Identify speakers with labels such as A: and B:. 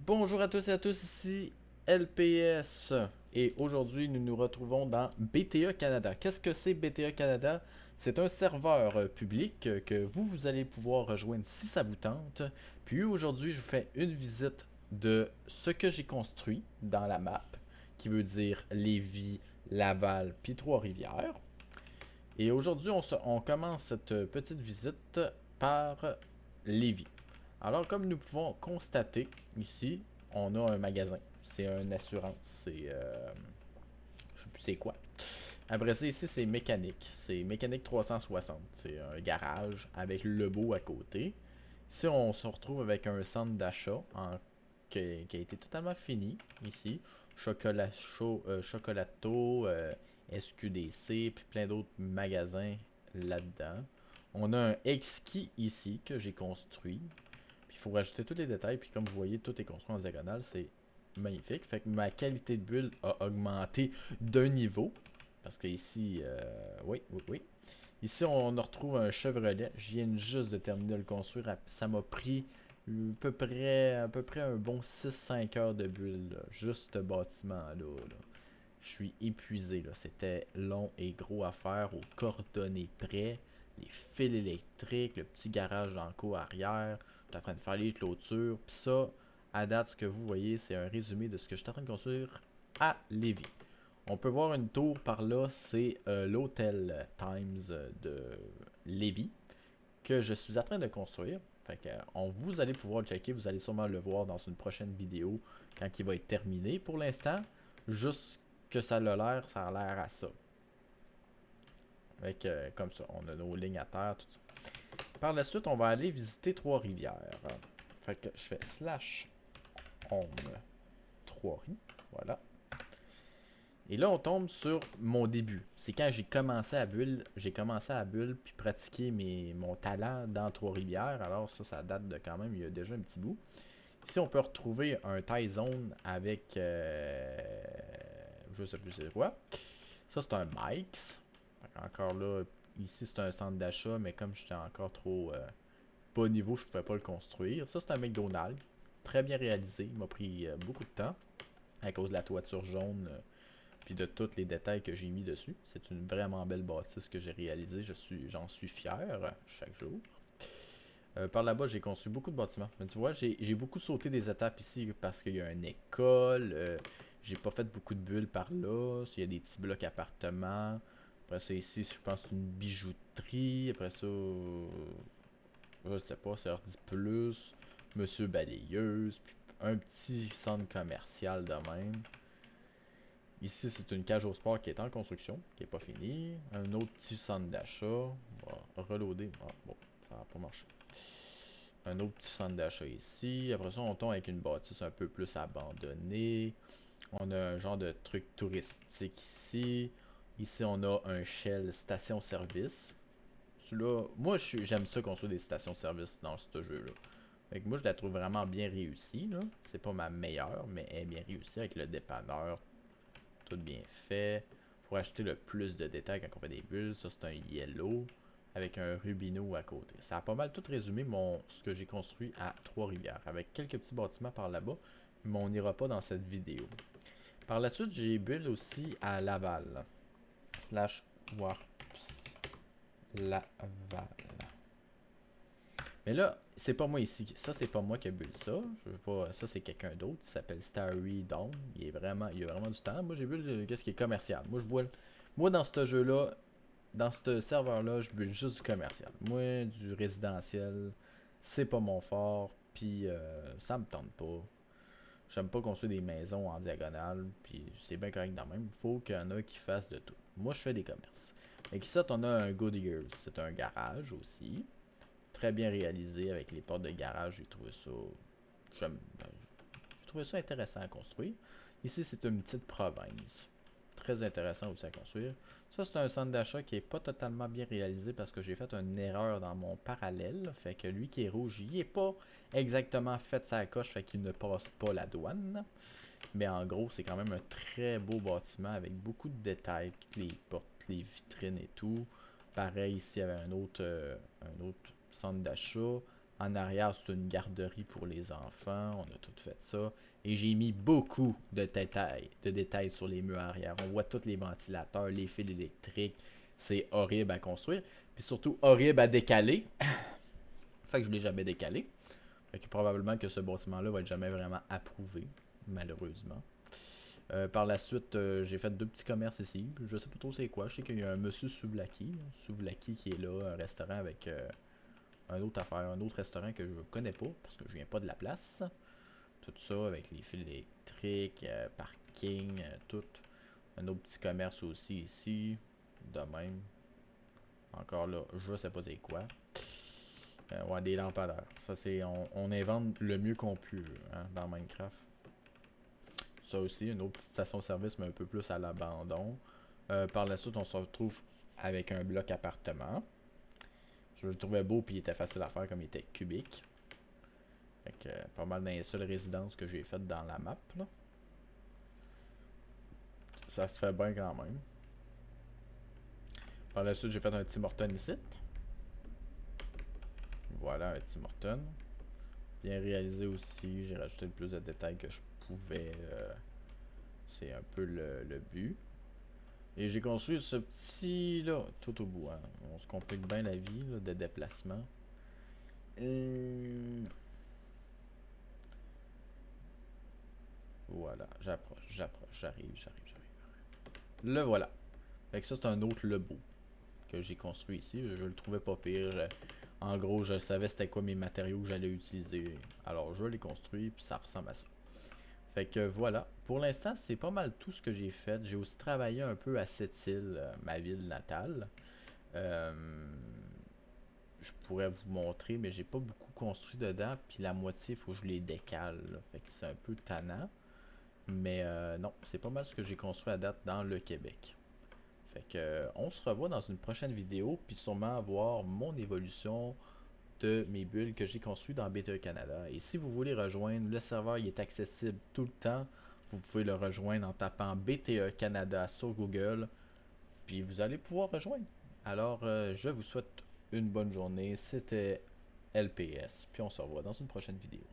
A: Bonjour à tous et à tous, ici LPS et aujourd'hui nous nous retrouvons dans BTE Canada. Qu'est-ce que c'est BTE Canada? C'est un serveur public que vous allez pouvoir rejoindre si ça vous tente. Puis aujourd'hui je vous fais une visite de ce que j'ai construit dans la map, qui veut dire Lévis, Laval puis Trois-Rivières. Et aujourd'hui on commence cette petite visite par Lévis. Alors, comme nous pouvons constater ici, on a un magasin. C'est une assurance. Je sais plus c'est quoi. Après ça, ici, c'est mécanique. C'est mécanique 360. C'est un garage avec le beau à côté. Ici, on se retrouve avec un centre d'achat qui a été totalement fini ici. Chocolat chaud, Chocolato, SQDC, puis plein d'autres magasins là-dedans. On a un exquis ici que j'ai construit. Puis il faut rajouter tous les détails. Puis comme vous voyez, tout est construit en diagonale. C'est magnifique. Fait que ma qualité de bulle a augmenté d'un niveau. Parce que ici, oui, oui, oui. Ici, on retrouve un Chevrolet. Je viens juste de terminer de le construire. Ça m'a pris à peu près un bon 6-5 heures de bulle. Là. Juste ce bâtiment-là. Là. Je suis épuisé. Là. C'était long et gros à faire, aux coordonnées près. Les fils électriques, le petit garage dans le cours arrière. Je suis en train de faire les clôtures. Puis ça, à date, ce que vous voyez, c'est un résumé de ce que je suis en train de construire à Lévis. On peut voir une tour par là, c'est l'hôtel Times de Lévis que je suis en train de construire. Fait que, vous allez pouvoir le checker, vous allez sûrement le voir dans une prochaine vidéo quand il va être terminé. Pour l'instant, juste que ça a l'air à ça. Fait que, comme ça, on a nos lignes à terre, tout ça. Par la suite, on va aller visiter Trois-Rivières. Fait que je fais slash home Trois-Rivières. Voilà. Et là, on tombe sur mon début. C'est quand j'ai commencé à bulle puis pratiquer mon talent dans Trois-Rivières. Alors ça date de quand même, il y a déjà un petit bout. Ici, on peut retrouver un tie zone avec, je sais plus c'est quoi. Ça, c'est un Mike's. Encore là, ici, c'est un centre d'achat, mais comme j'étais encore trop bas niveau, je ne pouvais pas le construire. Ça, c'est un McDonald's. Très bien réalisé. Il m'a pris beaucoup de temps à cause de la toiture jaune puis de tous les détails que j'ai mis dessus. C'est une vraiment belle bâtisse que j'ai réalisée. J'en suis fier chaque jour. Par là-bas, j'ai construit beaucoup de bâtiments. Mais tu vois, j'ai beaucoup sauté des étapes ici parce qu'il y a une école. J'ai pas fait beaucoup de bulles par là. Il y a des petits blocs appartements. Après ça, ici, je pense que c'est une bijouterie. Après ça, je sais pas, ça leur dit plus. Monsieur Balayeuse. Puis un petit centre commercial de même. Ici, c'est une cage au sport qui est en construction, qui n'est pas finie. Un autre petit centre d'achat. On va reloader. Ah, bon, ça va pas marcher. Un autre petit centre d'achat ici. Après ça, on tombe avec une bâtisse un peu plus abandonnée. On a un genre de truc touristique ici. Ici, on a un Shell station-service. Celui-là, moi, j'aime ça construire des stations-service dans ce jeu-là. Fait que moi, je la trouve vraiment bien réussie. Là. C'est pas ma meilleure, mais elle est bien réussie avec le dépanneur. Tout bien fait. Faut acheter le plus de détails quand on fait des bulles. Ça, c'est un yellow avec un rubino à côté. Ça a pas mal tout résumé ce que j'ai construit à Trois-Rivières, avec quelques petits bâtiments par là-bas, mais on n'ira pas dans cette vidéo. Par la suite, j'ai bulle aussi à Laval. Slash Warps Laval. Mais là, c'est pas moi ici. Ça, c'est pas moi qui ai bulle ça. Je veux pas, ça, c'est quelqu'un d'autre. Il s'appelle Starry Dawn. Il a vraiment du temps. Moi, j'ai bulle qu'est-ce qui est commercial. Moi, dans ce jeu-là, dans ce serveur-là, je bulle juste du commercial. Moi, du résidentiel, c'est pas mon fort. Puis, ça me tente pas. J'aime pas construire des maisons en diagonale. Puis, c'est bien correct dans le même. Il faut qu'il y en a qui fassent de tout. Moi, je fais des commerces. Et ici, on a un Goodiggers. C'est un garage aussi. Très bien réalisé avec les portes de garage. J'ai trouvé ça intéressant à construire. Ici, c'est une petite province. Très intéressant aussi à construire. Ça, c'est un centre d'achat qui est pas totalement bien réalisé parce que j'ai fait une erreur dans mon parallèle. Fait que lui qui est rouge, il est pas exactement fait sa coche, fait qu'il ne passe pas la douane. Mais en gros, c'est quand même un très beau bâtiment avec beaucoup de détails, toutes les portes, les vitrines et tout. Pareil, ici, il y avait un autre centre d'achat En arrière, c'est une garderie pour les enfants. On a tout fait ça. Et j'ai mis beaucoup de détails sur les murs arrière. On voit tous les ventilateurs, les fils électriques. C'est horrible à construire. Puis surtout horrible à décaler. Fait que je ne l'ai jamais décalé. Fait que probablement que ce bâtiment-là va être jamais vraiment approuvé, malheureusement. Par la suite, j'ai fait deux petits commerces ici. Je sais pas trop c'est quoi. Je sais qu'il y a un monsieur Souvlaki qui est là, un restaurant avec un autre affaire, un autre restaurant que je ne connais pas parce que je viens pas de la place. Tout ça avec les fils électriques, parking, tout. Un autre petit commerce aussi ici. De même. Encore là, je sais pas c'est quoi. Ouais, des lampadaires. Ça c'est. On invente le mieux qu'on peut hein, dans Minecraft. Ça aussi, une autre petite station-service, mais un peu plus à l'abandon. Par la suite, on se retrouve avec un bloc appartement. Je le trouvais beau, puis il était facile à faire comme il était cubique. Fait que, pas mal dans les seules résidences que j'ai faites dans la map. Là. Ça se fait bien quand même. Par la suite, j'ai fait un Tim Horton ici. Voilà, un Tim Horton. Bien réalisé aussi. J'ai rajouté le plus de détails que je pouvais. C'est un peu le but. Et j'ai construit ce petit là, tout au bout. Hein. On se complique bien la vie là, de déplacement. Voilà, j'arrive. Le voilà. Fait que ça, c'est un autre Lebo que j'ai construit ici. Je le trouvais pas pire. En gros, je savais c'était quoi mes matériaux que j'allais utiliser. Alors, je l'ai construit, puis ça ressemble à ça. Fait que voilà. Pour l'instant, c'est pas mal tout ce que j'ai fait. J'ai aussi travaillé un peu à Sept-Îles, ma ville natale. Euh, je pourrais vous montrer, mais j'ai pas beaucoup construit dedans. Puis la moitié, il faut que je les décale. Là. Fait que c'est un peu tannant. Mais non, c'est pas mal ce que j'ai construit à date dans le Québec. Fait que on se revoit dans une prochaine vidéo, puis sûrement voir mon évolution de mes bulles que j'ai construites dans BTE Canada. Et si vous voulez rejoindre, le serveur il est accessible tout le temps. Vous pouvez le rejoindre en tapant BTE Canada sur Google, puis vous allez pouvoir rejoindre. Alors, je vous souhaite une bonne journée. C'était LPS, puis on se revoit dans une prochaine vidéo.